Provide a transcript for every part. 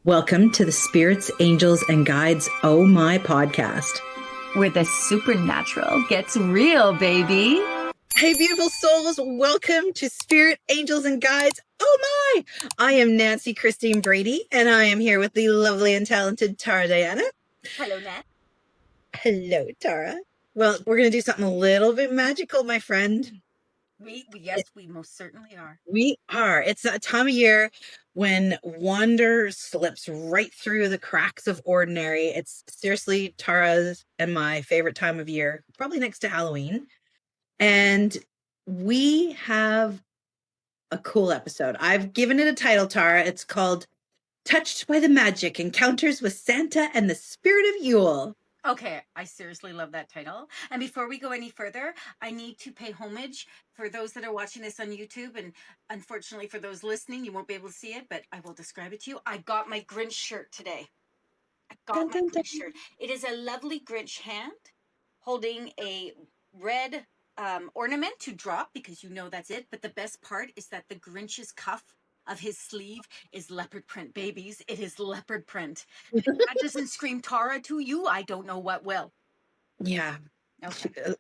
Welcome to the Spirits, Angels, and Guides Oh My podcast. Where the supernatural gets real, baby. Hey, beautiful souls. Welcome to Spirit, Angels, and Guides Oh My. I am Nancy Christine Brady, and I am here with the lovely and talented Tara Diana. Hello, Nat. Hello, Tara. Well, we're going to do something a little bit magical, my friend. Yes, we most certainly are. We are. It's a time of year when wonder slips right through the cracks of ordinary. It's seriously Tara's and my favorite time of year, probably next to Halloween. And we have a cool episode. I've given it a title, Tara. It's called Touched by the Magic Encounters with Santa and the Spirit of Yule. Okay, I seriously love that title. And before we go any further, I need to pay homage for those that are watching this on YouTube. And unfortunately, for those listening, you won't be able to see it, but I will describe it to you. I got my Grinch shirt today. Dun, dun, dun. Shirt. It is a lovely Grinch hand holding a red ornament to drop because you know that's it. But the best part is that the Grinch's cuff of his sleeve is leopard print, babies. It is leopard print. If that doesn't scream Tara to you, I don't know what will. Yeah. Okay.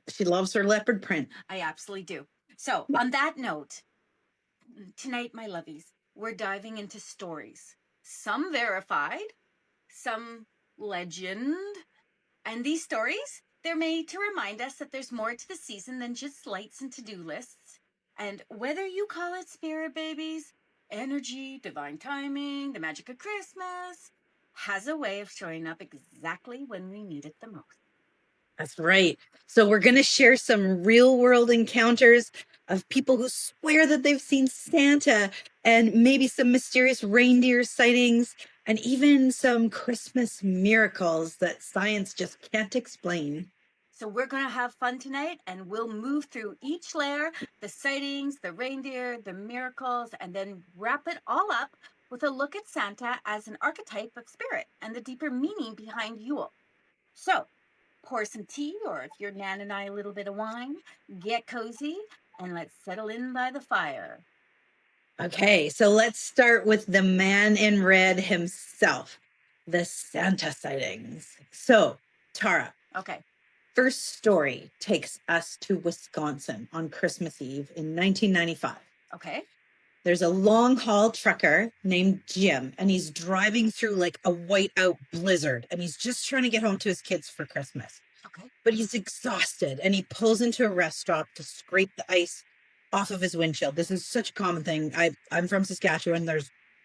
She loves her leopard print. I absolutely do. So, on that note, tonight, my lovies, we're diving into stories. Some verified, some legend. And these stories, they're made to remind us that there's more to the season than just lights and to-do lists. And whether you call it spirit babies, energy, divine timing, the magic of Christmas, has a way of showing up exactly when we need it the most. That's right. So we're going to share some real world encounters of people who swear that they've seen Santa, and maybe some mysterious reindeer sightings, and even some Christmas miracles that science just can't explain. So we're going to have fun tonight, and we'll move through each layer, the sightings, the reindeer, the miracles, and then wrap it all up with a look at Santa as an archetype of spirit and the deeper meaning behind Yule. So pour some tea, or if you're Nan and I, a little bit of wine, get cozy, and let's settle in by the fire. Okay, so let's start with the man in red himself, the Santa sightings. So, Tara. Okay. First story takes us to Wisconsin on Christmas Eve in 1995. Okay. There's a long haul trucker named Jim, and he's driving through like a whiteout blizzard, and he's just trying to get home to his kids for Christmas. Okay. But he's exhausted, and he pulls into a rest stop to scrape the ice off of his windshield. This is such a common thing. I'm from Saskatchewan.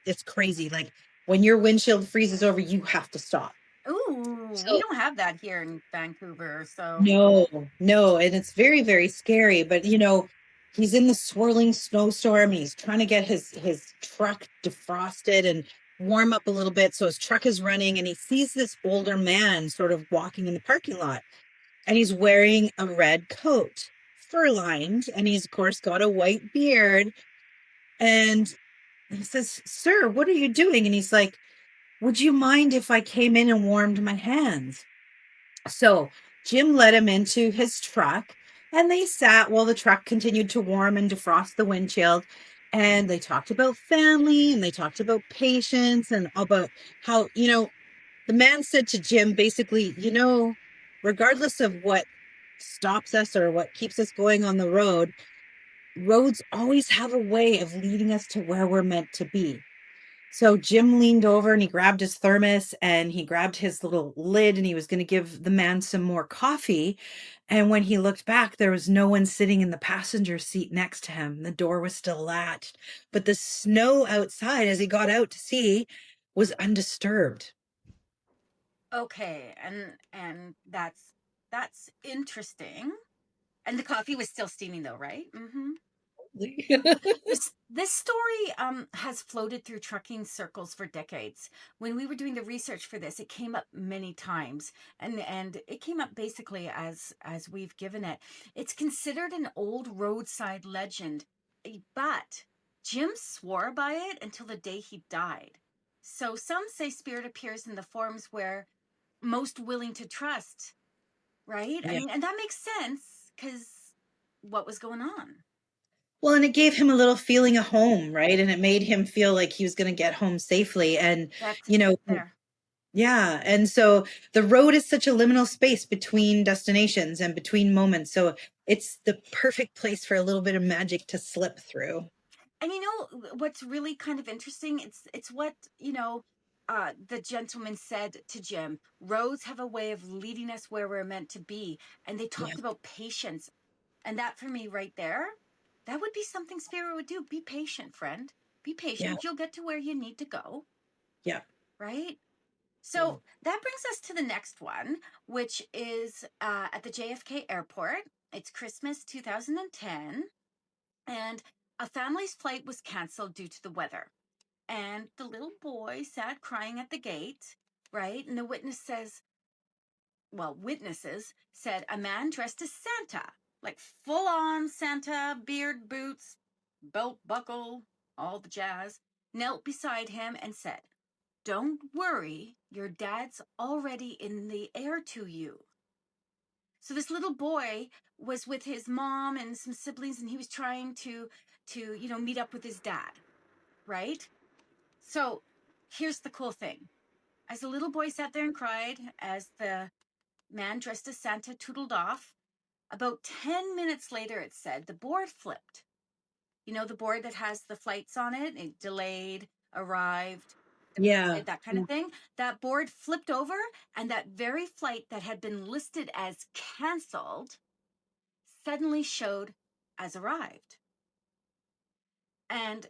It's crazy. Like when your windshield freezes over, you have to stop. Ooh, we don't have that here in Vancouver, so. No, and it's very, very scary. But he's in the swirling snowstorm. He's trying to get his truck defrosted and warm up a little bit. So his truck is running, and he sees this older man sort of walking in the parking lot, and he's wearing a red coat, fur lined, and he's of course got a white beard. And he says, "Sir, what are you doing?" And he's like, "Would you mind if I came in and warmed my hands?" So Jim led him into his truck, and they sat while the truck continued to warm and defrost the windshield. And they talked about family, and they talked about patience, and about how, the man said to Jim, basically, regardless of what stops us or what keeps us going on the road, roads always have a way of leading us to where we're meant to be. So Jim leaned over and he grabbed his thermos and he grabbed his little lid, and he was going to give the man some more coffee. And when he looked back, there was no one sitting in the passenger seat next to him. The door was still latched, but the snow outside, as he got out to see, was undisturbed. Okay, and that's interesting. And the coffee was still steaming though, right? Mm-hmm. This story has floated through trucking circles for decades. When we were doing the research for this, it came up many times, and it came up basically as we've given it. It's considered an old roadside legend, but Jim swore by it until the day he died. So some say spirit appears in the forms where most willing to trust, right? Yeah. I mean, and that makes sense because what was going on? Well, and it gave him a little feeling of home, right? And it made him feel like he was going to get home safely. And, That's you know, there. yeah. And so the road is such a liminal space between destinations and between moments. So it's the perfect place for a little bit of magic to slip through. And you know what's really kind of interesting? It's what, the gentleman said to Jim. Roads have a way of leading us where we're meant to be. And they Yeah. talked about patience. And that for me right there, that would be something spirit would do. Be patient, friend. Be Yeah. patient. You'll get to where you need to go, Yeah. right? Yeah. So that brings us to the next one, which is at the JFK airport. It's Christmas 2010, and a family's flight was canceled due to the weather. And the little boy sat crying at the gate, right? And the witnesses said a man dressed as Santa, like full on Santa, beard, boots, belt buckle, all the jazz, knelt beside him and said, "Don't worry, your dad's already in the air to you." So this little boy was with his mom and some siblings, and he was trying to meet up with his dad, right? So here's the cool thing. As the little boy sat there and cried, as the man dressed as Santa tootled off, about 10 minutes later, it said the board flipped. You know, the board that has the flights on it, it delayed, arrived, Yeah. that kind of thing. That board flipped over, and that very flight that had been listed as canceled suddenly showed as arrived. And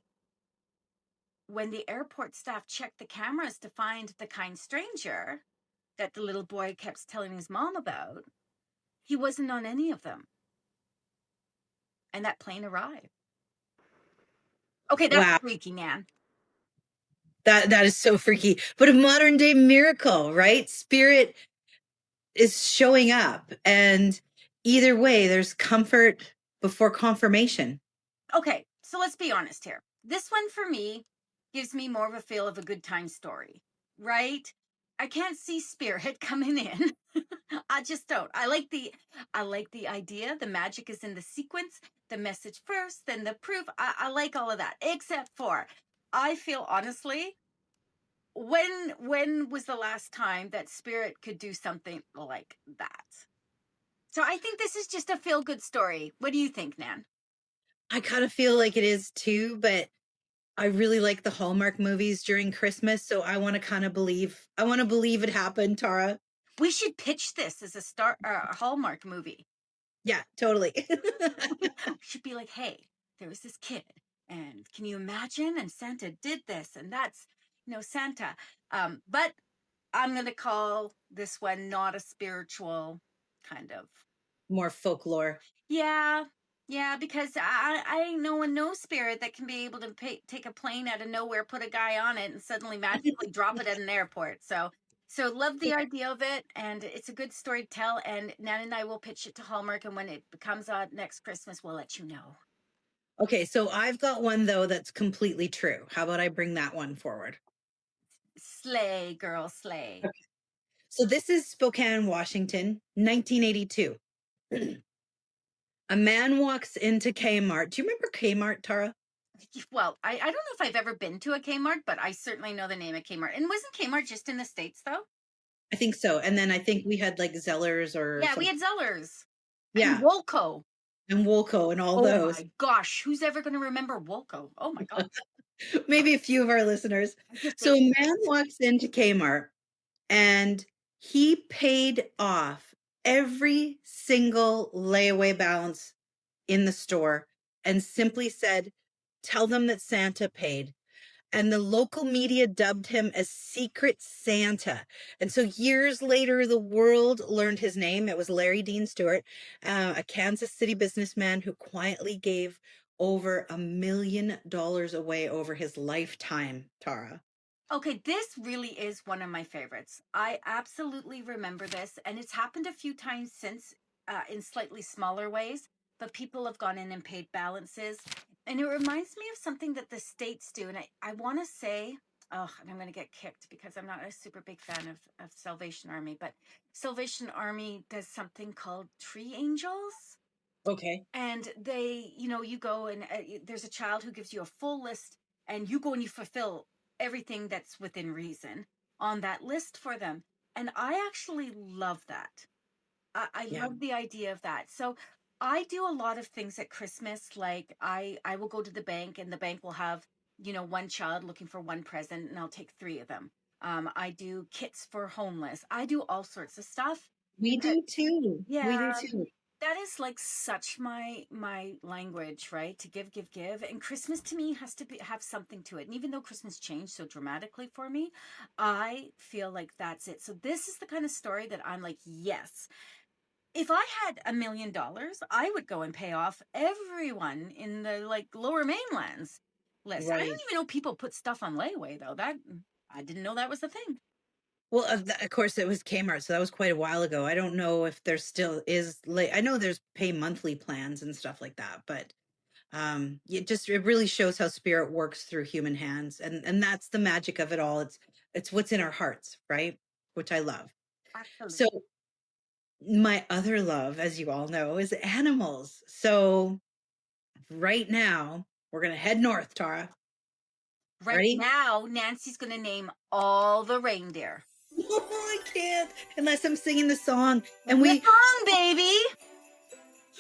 when the airport staff checked the cameras to find the kind stranger that the little boy kept telling his mom about, he wasn't on any of them. And that plane arrived. Okay, that's Wow. freaky, man. That is so freaky. But a modern day miracle, right? Spirit is showing up. And either way, there's comfort before confirmation. Okay, so let's be honest here. This one for me gives me more of a feel of a good time story, right? I can't see spirit coming in. I just don't. I like the idea. The magic is in the sequence, the message first, then the proof. I like all of that. Except for I feel honestly, when was the last time that spirit could do something like that? So I think this is just a feel good story. What do you think, Nan? I kind of feel like it is too, but I really like the Hallmark movies during Christmas, so I want to believe it happened, Tara. We should pitch this as a Hallmark movie. Yeah, totally. We should be like, hey, there was this kid, and can you imagine? And Santa did this, and that's Santa. But I'm gonna call this one not a spiritual kind of. More folklore. Yeah, yeah, because I ain't knowing no spirit that can be able to take a plane out of nowhere, put a guy on it, and suddenly magically drop it at an airport. So love the idea of it, and it's a good story to tell. And Nan and I will pitch it to Hallmark, and when it comes out next Christmas, we'll let you know. Okay, so I've got one though that's completely true. How about I bring that one forward? Slay, girl, slay. Okay. So this is Spokane, Washington, 1982. A man walks into Kmart. Do you remember Kmart, Tara? Well, I don't know if I've ever been to a Kmart, but I certainly know the name of Kmart. And wasn't Kmart just in the States, though? I think so. And then I think we had like Zellers or Yeah, we something. had Zellers and Yeah, Woolco. and Woolco and all Oh those. my gosh, who's ever going to remember Woolco? Oh my god, Maybe a few of our listeners. I just So ate a man that. walks into Kmart and he paid off every single layaway balance in the store and simply said, "Tell them that Santa paid." And the local media dubbed him as Secret Santa. And so years later, the world learned his name. It was Larry Dean Stewart, a Kansas City businessman who quietly gave over $1 million away over his lifetime, Tara. Okay, this really is one of my favorites. I absolutely remember this, and it's happened a few times since in slightly smaller ways, but people have gone in and paid balances. And it reminds me of something that the States do. And I want to say, oh, and I'm going to get kicked because I'm not a super big fan of Salvation Army, but Salvation Army does something called Tree Angels. Okay. And they, you go and there's a child who gives you a full list, and you go and you fulfill everything that's within reason on that list for them. And I actually love that. I Yeah. love the idea of that. So I do a lot of things at Christmas. Like I will go to the bank, and the bank will have, one child looking for one present, and I'll take three of them. I do kits for homeless. I do all sorts of stuff. We Because, do too. We yeah, do too. that is like such my language, right? To give, give, give. And Christmas to me has to have something to it. And even though Christmas changed so dramatically for me, I feel like that's it. So this is the kind of story that I'm like, yes, if I had $1 million, I would go and pay off everyone in the like lower mainlands list. I don't Right. even know people put stuff on layaway though. That I didn't know that was the thing. Well, of course, it was Kmart, so that was quite a while ago. I don't know if there still is. I know there's pay monthly plans and stuff like that, but it really shows how spirit works through human hands, and that's the magic of it all. It's what's in our hearts, right? Which I love. Absolutely. So my other love, as you all know, is animals. So right now we're gonna head north, Tara. Right Ready? now, Nancy's going to name all the reindeer. I can't unless I'm singing the song. And Sing the we song, baby.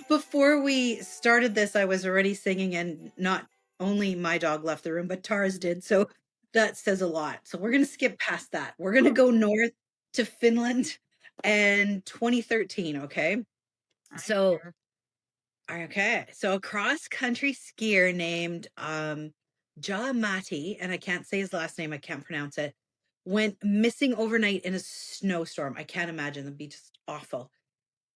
Before we started this, I was already singing, and not only my dog left the room, but Tara's did. So that says a lot. So we're going to skip past that. We're going to go north to Finland and 2013. Okay. I'm So, here. okay. So a cross country skier named Mati, and I can't say his last name, I can't pronounce it, went missing overnight in a snowstorm. I can't imagine. That'd be just awful.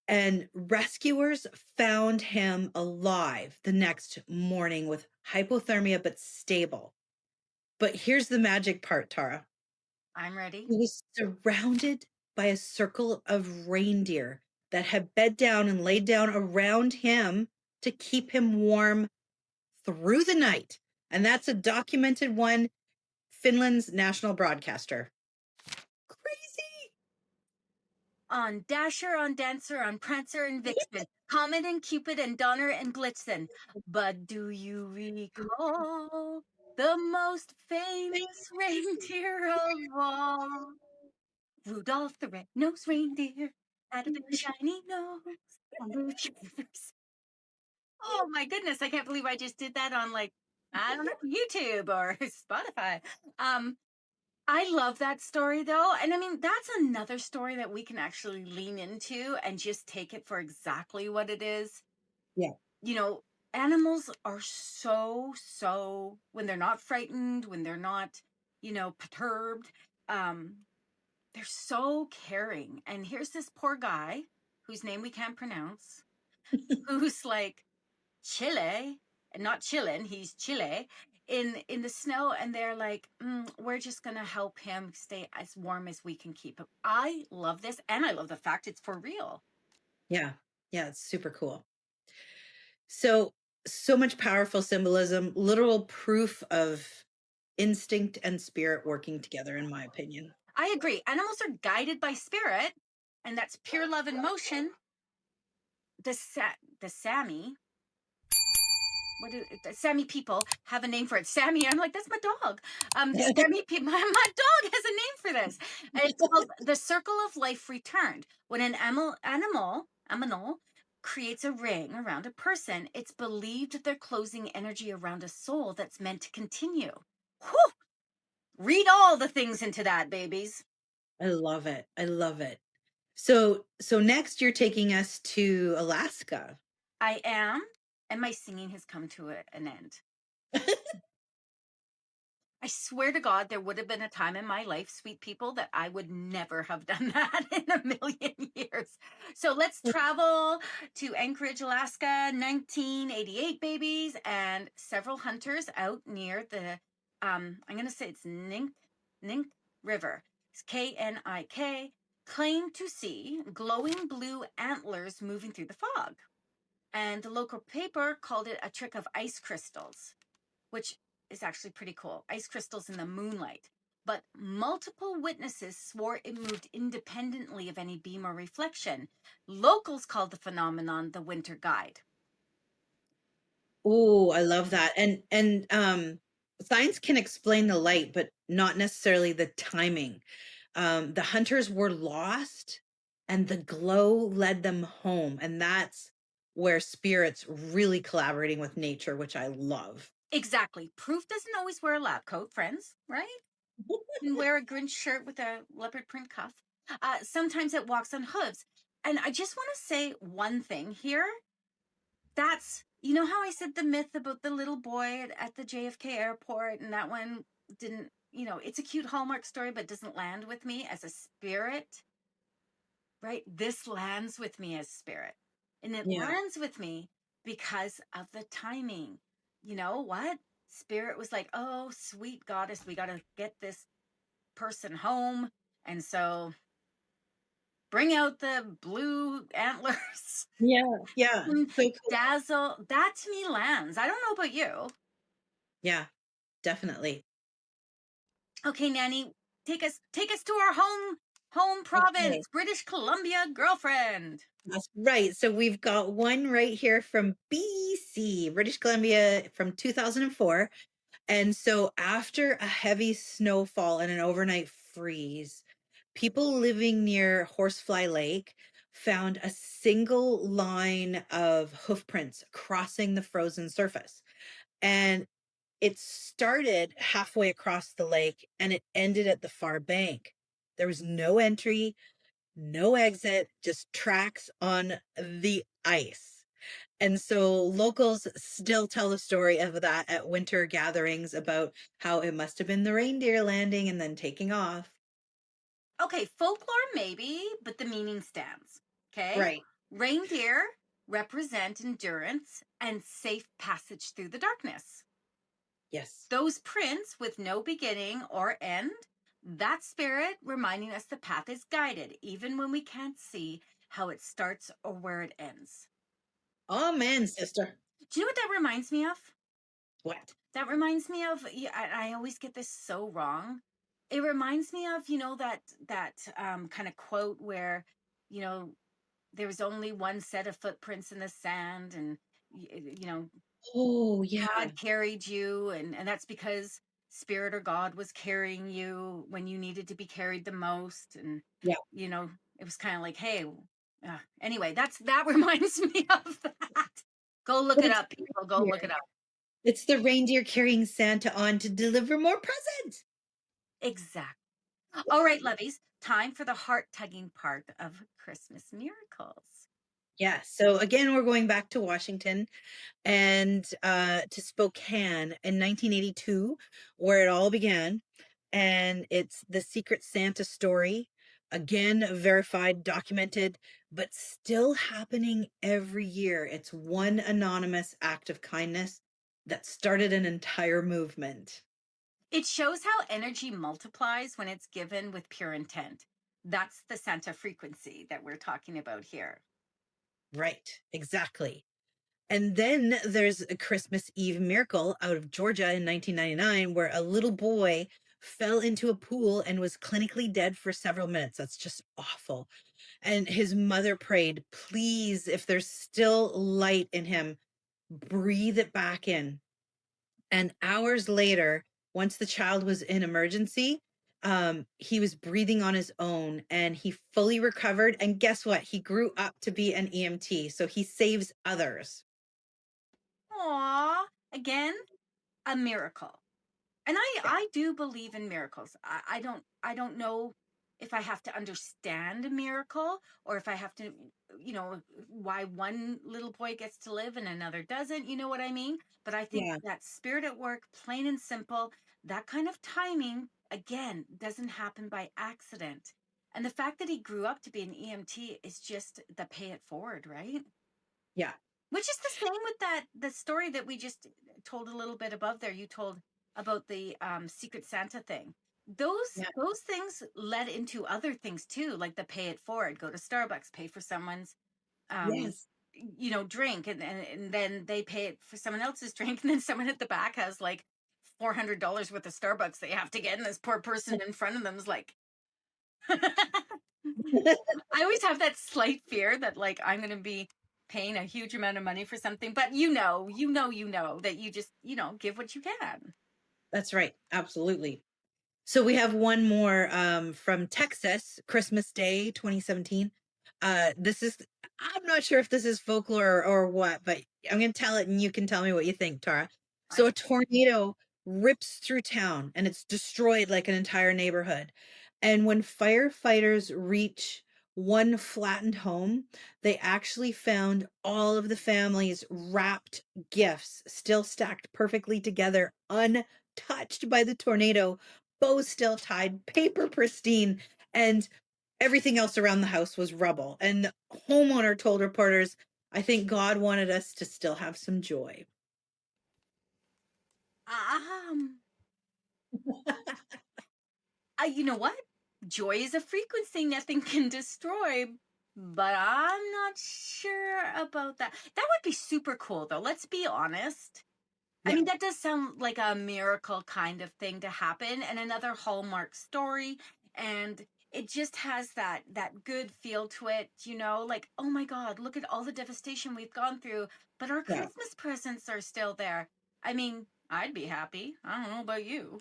And rescuers found him alive the next morning with hypothermia, but stable. But here's the magic part, Tara. I'm ready. He was surrounded by a circle of reindeer that had bed down and laid down around him to keep him warm through the night. And that's a documented one, Finland's national broadcaster. Crazy. On Dasher, on Dancer, on Prancer and Vixen, Comet and Cupid and Donner and Blitzen. But do you recall the most famous reindeer of all? Rudolph the red-nosed reindeer had a big shiny nose. And if you ever Oh my goodness, I can't believe I just did that on like, I don't know, YouTube or Spotify. Um, I love that story though. And I mean, that's another story that we can actually lean into and just take it for exactly what it is. Yeah. You know, animals are so, when they're not frightened, when they're not, perturbed, um, they're so caring. And here's this poor guy whose name we can't pronounce, who's like, Chile, and not chillin', he's Chile in the snow, and they're like, we're just gonna help him stay as warm as we can keep him. I love this, and I love the fact it's for real. Yeah. Yeah. It's super cool. So much powerful symbolism, literal proof of instinct and spirit working together, in my opinion. I agree. Animals are guided by spirit, and that's pure love in motion. The Sami, the Sami people have a name for it. Sammy, I'm like, that's my dog. The Sami people, my dog has a name for this. It's called the circle of life returned. When an animal creates a ring around a person, it's believed that they're closing energy around a soul that's meant to continue. Whew! Read all the things into that, babies. I love it. I love it. So next you're taking us to Alaska. I am, and my singing has come to an end. I swear to God, there would have been a time in my life, sweet people, that I would never have done that in a million years. So let's travel to Anchorage, Alaska, 1988, babies, and several hunters out near the, I'm going to say it's Nink River. It's Knik, claim to see glowing blue antlers moving through the fog. And the local paper called it a trick of ice crystals, which is actually pretty cool. Ice crystals in the moonlight. But multiple witnesses swore it moved independently of any beam or reflection. Locals called the phenomenon the winter guide. Oh, I love that. And science can explain the light, but not necessarily the timing. The hunters were lost and the glow led them home. And that's where spirits really collaborating with nature, which I love. Exactly. Proof doesn't always wear a lab coat, friends, right? And wear a Grinch shirt with a leopard print cuff. Sometimes it walks on hooves. And I just want to say one thing here. That's, you know how I said the myth about the little boy at the JFK airport, and that one didn't, it's a cute Hallmark story, but doesn't land with me as a spirit, right? This lands with me as spirit. And it Yeah. lands with me because of the timing. You know what? Spirit was like, oh, sweet goddess, we got to get this person home. And so bring out the blue antlers Yeah. Yeah. and So cool. dazzle. That to me lands. I don't know about you. Yeah, definitely. Okay, Nanny, take us to our home Okay. province, British Columbia, girlfriend. That's right. So we've got one right here from BC, British Columbia from 2004. And so after a heavy snowfall and an overnight freeze, people living near Horsefly Lake found a single line of hoof prints crossing the frozen surface. And it started halfway across the lake and it ended at the far bank. There was no entry, no exit, just tracks on the ice. And so locals still tell the story of that at winter gatherings about how it must have been the reindeer landing and then taking off. Okay, folklore maybe, but the meaning stands. Okay? Right. Reindeer represent endurance and safe passage through the darkness. Yes. Those prints with no beginning or end, that spirit reminding us the path is guided, even when we can't see how it starts or where it ends. Amen, sister. Do you know what that reminds me of? What? That reminds me of, yeah, I always get this so wrong. It reminds me of, that kind of quote where, you know, there was only one set of footprints in the sand, and Oh, yeah. God carried you, and that's because spirit or God was carrying you when you needed to be carried the most, and Yeah. you know, it was kind of like, hey, anyway, that reminds me of that. Go look But it it's up, people. Go look it reindeer. up. It's the reindeer carrying Santa on to deliver more presents. Exactly. All right, lovies, time for the heart tugging part of Christmas miracles. Yeah. So again, we're going back to Washington and to Spokane in 1982, where it all began. And it's the Secret Santa story. Again, verified, documented, but still happening every year. It's one anonymous act of kindness that started an entire movement. It shows how energy multiplies when it's given with pure intent. That's the Santa frequency that we're talking about here. Right, exactly. And then there's a Christmas Eve miracle out of Georgia in 1999 where a little boy fell into a pool and was clinically dead for several minutes. That's just awful. And his mother prayed, please, if there's still light in him, breathe it back in. And hours later, once the child was in emergency, he was breathing on his own and he fully recovered. And guess what? He grew up to be an EMT. So he saves others. Aw, again, a miracle. And I Yeah. I do believe in miracles. I don't know if I have to understand a miracle, or if I have to, why one little boy gets to live and another doesn't, you know what I mean? But I think Yeah. that spirit at work, plain and simple, that kind of timing again doesn't happen by accident. And the fact that he grew up to be an EMT is just the pay it forward, right? Yeah. Which is the same with the story that we just told a little bit above there. You told about the Secret Santa thing. Those Yeah. those things led into other things too, like the pay it forward. Go to Starbucks, pay for someone's um, Yes. drink, and then they pay it for someone else's drink, and then someone at the back has like $400 worth of Starbucks they have to get, and this poor person in front of them is like. I always have that slight fear that like I'm going to be paying a huge amount of money for something, but that you just, give what you can. That's right. Absolutely. So we have one more from Texas, Christmas Day 2017. This is, I'm not sure if this is folklore or what, but I'm going to tell it and you can tell me what you think, Tara. So Right? a tornado rips through town and it's destroyed like an entire neighborhood. And when firefighters reach one flattened home, they actually found all of the family's wrapped gifts still stacked perfectly together, untouched by the tornado, bows still tied, paper pristine, and everything else around the house was rubble. And the homeowner told reporters, I think God wanted us to still have some joy. Um, you know what? Joy is a frequency nothing can destroy, but I'm not sure about that. That would be super cool, though. Let's be honest. I Yeah, mean, that does sound like a miracle kind of thing to happen, and another Hallmark story, and it just has that good feel to it, like, oh my God, look at all the devastation we've gone through, but our yeah. Christmas presents are still there. I mean, I'd be happy. I don't know about you.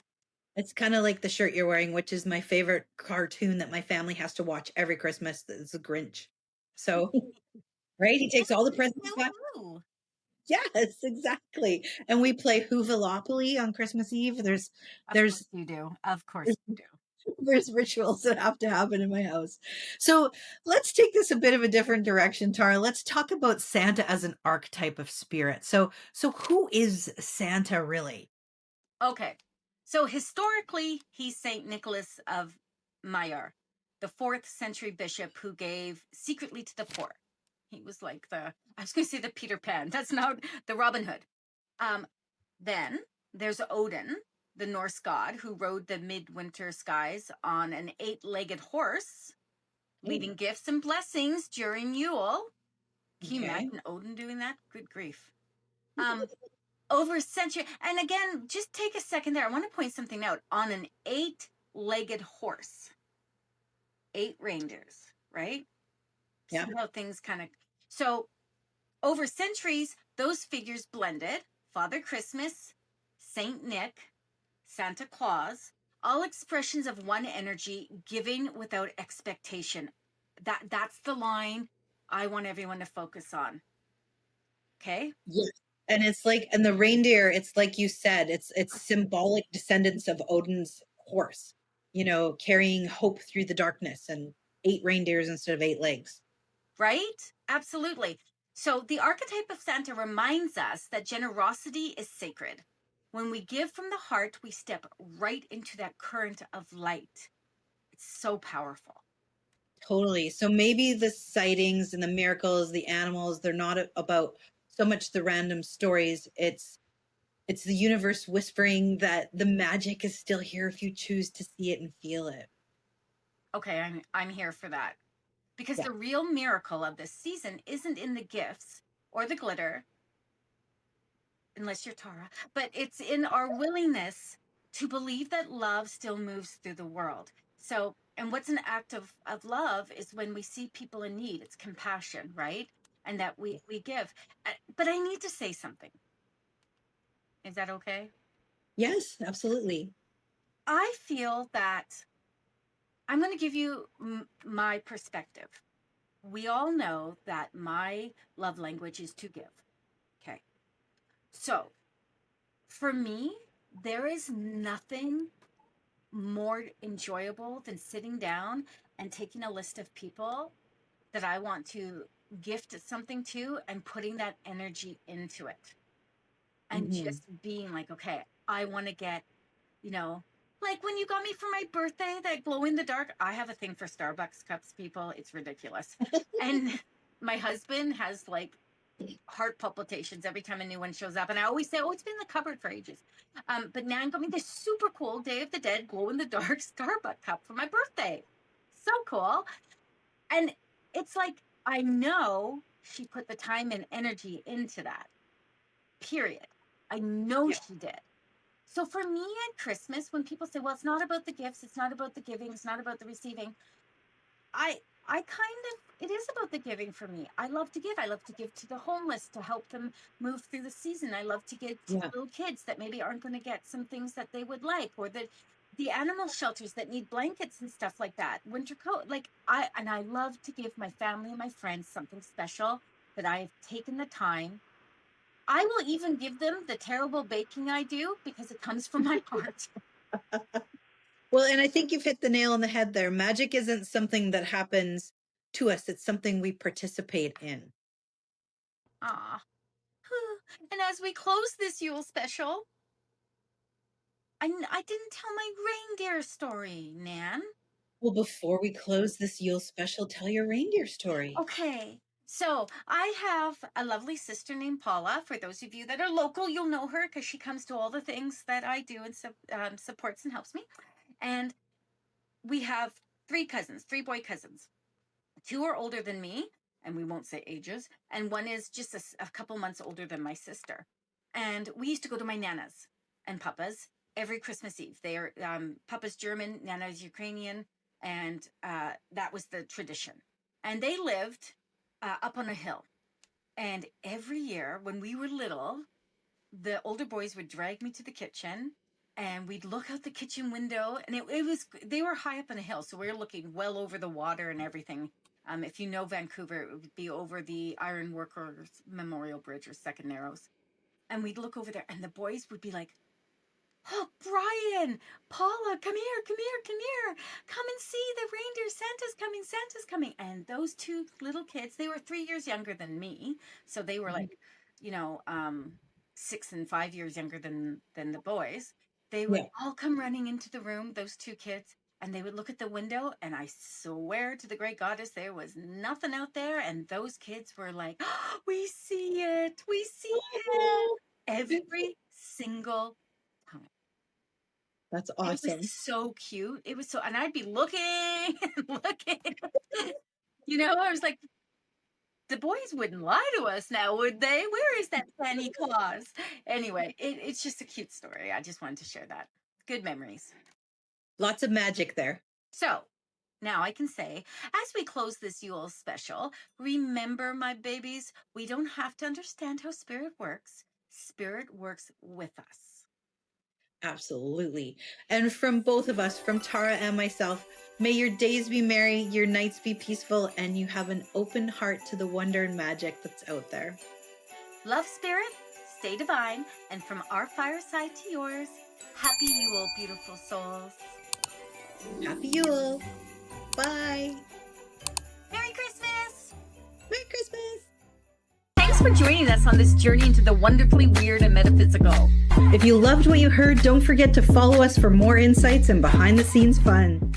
It's kind of like the shirt you're wearing, which is my favorite cartoon that my family has to watch every Christmas. It's a Grinch. So, right? He takes all the presents back. Woo-hoo. Yes, exactly. And we play Hoovalopoly on Christmas Eve. Of course There's you do. Of course you do. there's rituals that have to happen in my house. So let's take this a bit of a different direction, Tara. Let's talk about Santa as an archetype of spirit. So who is Santa really? Okay. So historically, he's Saint Nicholas of Myre, the 4th century bishop who gave secretly to the poor. He was like I was going to say the Peter Pan. That's not the Robin Hood. Um, then there's Odin, the Norse god who rode the midwinter skies on an 8-legged horse, Oh, leaving gifts and blessings during Yule. Can you okay. imagine Odin doing that? Good grief. Um, over a century. And again, just take a second there. I want to point something out. On an 8-legged horse, 8 reindeers, right? Yeah. See how things kind of. So over centuries, those figures blended. Father Christmas, Saint Nick, Santa Claus, all expressions of one energy, giving without expectation. That's the line I want everyone to focus on. Okay? Yes. And it's like, and the reindeer, it's like you said, it's symbolic descendants of Odin's horse, carrying hope through the darkness, and 8 reindeers instead of 8 legs. Right? Absolutely. So the archetype of Santa reminds us that generosity is sacred. When we give from the heart, we step right into that current of light. It's so powerful. Totally. So maybe the sightings and the miracles, the animals, they're not about so much the random stories. It's the universe whispering that the magic is still here if you choose to see it and feel it. Okay, I'm here for that. Because Yeah. the real miracle of this season isn't in the gifts or the glitter, unless you're Tara, but it's in our willingness to believe that love still moves through the world. So, and what's an act of love is when we see people in need. It's compassion, right? And that we give. But I need to say something. Is that okay? Yes, absolutely. I feel that I'm going to give you my perspective. We all know that my love language is to give. Okay. So for me, there is nothing more enjoyable than sitting down and taking a list of people that I want to gift something to and putting that energy into it and Hmm. just being like, okay, I want to get, you know, like when you got me for my birthday, that glow in the dark. I have a thing for Starbucks cups, people. It's ridiculous. And my husband has like heart palpitations every time a new one shows up. And I always say, oh, it's been in the cupboard for ages. But now I'm got me this super cool Day of the Dead glow in the dark Starbucks cup for my birthday. So cool. And it's like, I know she put the time and energy into that, period. I know Yeah. she did. So for me at Christmas, when people say, well, it's not about the gifts, it's not about the giving, it's not about the receiving, it is about the giving for me. I love to give. I love to give to the homeless to help them move through the season. I love to give to Yeah. little kids that maybe aren't going to get some things that they would like, or the animal shelters that need blankets and stuff like that, winter coat. Like I love to give my family and my friends something special that I've taken the time. I will even give them the terrible baking I do because it comes from my heart. Well, and I think you've hit the nail on the head there. Magic isn't something that happens to us, it's something we participate in. Ah. And as we close this Yule special, I didn't tell my reindeer story, Nan. Well, before we close this Yule special, tell your reindeer story. Okay. So I have a lovely sister named Paula. For those of you that are local, you'll know her because she comes to all the things that I do and supports and helps me. And we have three cousins, three boy cousins. Two are older than me, and we won't say ages, and one is just a couple months older than my sister. And we used to go to my Nana's and Papa's every Christmas Eve. They are Papa's German, Nana's Ukrainian, and that was the tradition. And they lived up on a hill. And every year when we were little, the older boys would drag me to the kitchen and we'd look out the kitchen window, and it was, they were high up on a hill, so we were looking well over the water and everything. If you know Vancouver, it would be over the Iron Workers Memorial Bridge, or Second Narrows. And we'd look over there and the boys would be like, "Oh, Brian, Paula, come here, come here, come here. Come and see the reindeer. Santa's coming, Santa's coming." And those two little kids, they were 3 years younger than me. So they were like, you know, 6 and 5 years younger than the boys. They would Yeah. all come running into the room, those two kids, and they would look at the window. And I swear to the great goddess, there was nothing out there. And those kids were like, "Oh, we see it. We see it." Oh, Every single time. that's It was awesome. so cute. It was so, and I'd be looking and looking. I was like, the boys wouldn't lie to us now, would they? Where is that Santa Claus? Anyway, it's just a cute story. I just wanted to share that. Good memories. Lots of magic there. So now I can say, as we close this Yule special, remember, my babies, we don't have to understand how spirit works. Spirit works with us. Absolutely. And from both of us, from Tara and myself, may your days be merry, your nights be peaceful, and you have an open heart to the wonder and magic that's out there. Love, spirit, stay divine, and from our fireside to yours, happy Yule, beautiful souls. Happy Yule. Bye. Merry Christmas! Merry Christmas. Thanks for joining us on this journey into the wonderfully weird and metaphysical. If you loved what you heard, don't forget to follow us for more insights and behind the scenes fun.